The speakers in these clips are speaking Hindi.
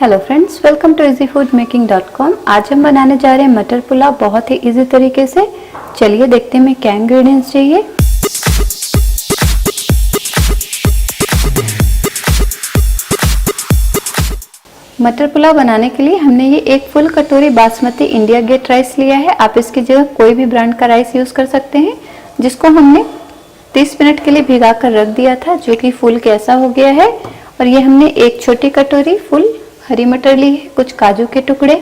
Hello friends, welcome to easyfoodmaking.com। आज हम बनाने जा रहे हैं मटर पुलाव बहुत ही इजी तरीके से। चलिए देखते हैं क्या इंग्रेडिएंट्स चाहिए। मटर पुलाव बनाने के लिए हमने ये एक फुल कटोरी बासमती इंडिया गेट राइस लिया है। आप इसकी जगह कोई भी ब्रांड का राइस यूज कर सकते हैं, जिसको हमने 30 मिनट के लिए भिगा कर रख दिया था, जो कि फुल कैसा हो गया है। और ये हमने एक छोटी कटोरी फुल हरी मटर ली है, कुछ काजू के टुकड़े,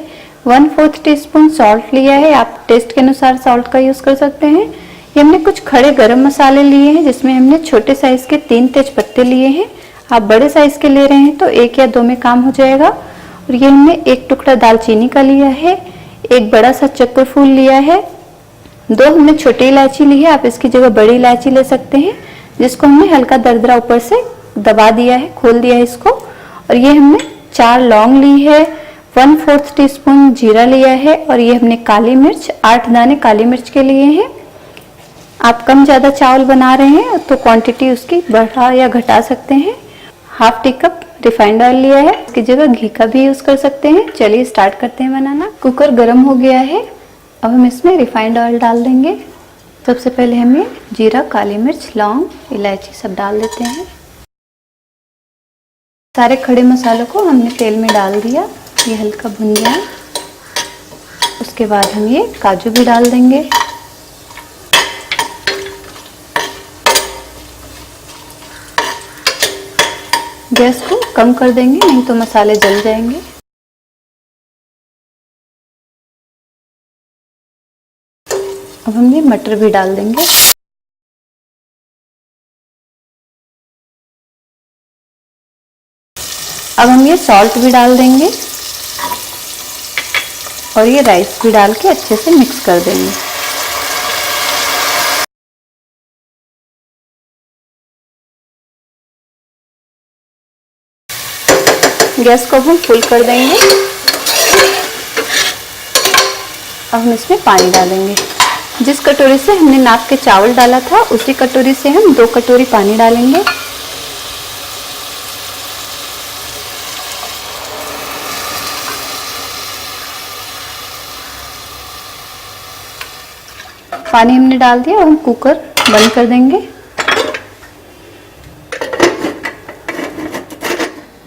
1/4 टीस्पून सॉल्ट लिया है। आप टेस्ट के अनुसार सॉल्ट का यूज कर सकते हैं। ये हमने कुछ खड़े गरम मसाले लिए हैं, जिसमें हमने छोटे साइज के 3 तेज पत्ते लिए हैं। आप बड़े साइज के ले रहे हैं तो 1 या 2 में काम हो जाएगा। और ये हमने एक टुकड़ा दालचीनी का लिया है, एक बड़ा सा चक्कर फूल लिया है, 2 हमने छोटी इलायची ली है। आप इसकी जगह बड़ी इलायची ले सकते हैं, जिसको हमने हल्का दरदरा ऊपर से दबा दिया है, खोल दिया है इसको। और ये हमने 4 लौंग ली है, 1/4 टीस्पून जीरा लिया है। और ये हमने काली मिर्च 8 दाने काली मिर्च के लिए हैं। आप कम ज़्यादा चावल बना रहे हैं तो क्वांटिटी उसकी बढ़ा या घटा सकते हैं। 1/2 टी कप रिफाइंड ऑयल लिया है, इसकी जगह घी का भी यूज कर सकते हैं। चलिए स्टार्ट करते हैं बनाना। कुकर गर्म हो गया है, अब हम इसमें रिफाइंड ऑयल डाल देंगे। सबसे पहले हमें जीरा, काली मिर्च, लौंग, इलायची सब डाल देते हैं। सारे खड़े मसालों को हमने तेल में डाल दिया, ये हल्का भुन जाए। उसके बाद हम ये काजू भी डाल देंगे। गैस को कम कर देंगे, नहीं तो मसाले जल जाएंगे। अब हम ये मटर भी डाल देंगे। अब हम ये सॉल्ट भी डाल देंगे और ये राइस भी डाल के अच्छे से मिक्स कर देंगे। गैस को हम फुल कर देंगे। अब हम इसमें पानी डालेंगे। जिस कटोरी से हमने नाप के चावल डाला था, उसी कटोरी से हम 2 कटोरी पानी डालेंगे। पानी हमने डाल दिया और हम कुकर बंद कर देंगे।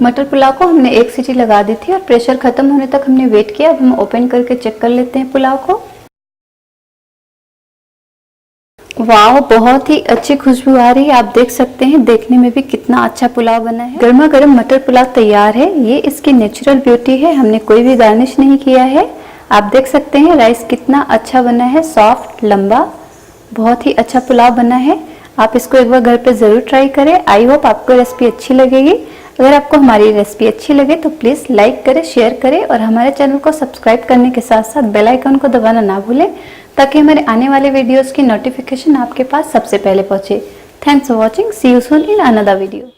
मटर पुलाव को हमने 1 सीटी लगा दी थी और प्रेशर खत्म होने तक हमने वेट किया। अब हम ओपन करके चेक कर लेते हैं पुलाव को। वाह, बहुत ही अच्छी खुशबू आ रही है। आप देख सकते हैं देखने में भी कितना अच्छा पुलाव बना है। गर्मा गर्म मटर पुलाव तैयार है। ये इसकी नेचुरल ब्यूटी है, हमने कोई भी गार्निश नहीं किया है। आप देख सकते हैं राइस कितना अच्छा बना है, सॉफ्ट, लंबा, बहुत ही अच्छा पुलाव बना है। आप इसको एक बार घर पे ज़रूर ट्राई करें। आई होप आपको रेसिपी अच्छी लगेगी। अगर आपको हमारी रेसिपी अच्छी लगे तो प्लीज़ लाइक करें, शेयर करें और हमारे चैनल को सब्सक्राइब करने के साथ साथ बेल आइकन को दबाना ना भूलें, ताकि हमारे आने वाले वीडियोज़ की नोटिफिकेशन आपके पास सबसे पहले पहुँचे। Thanks for watching. See you soon in another video.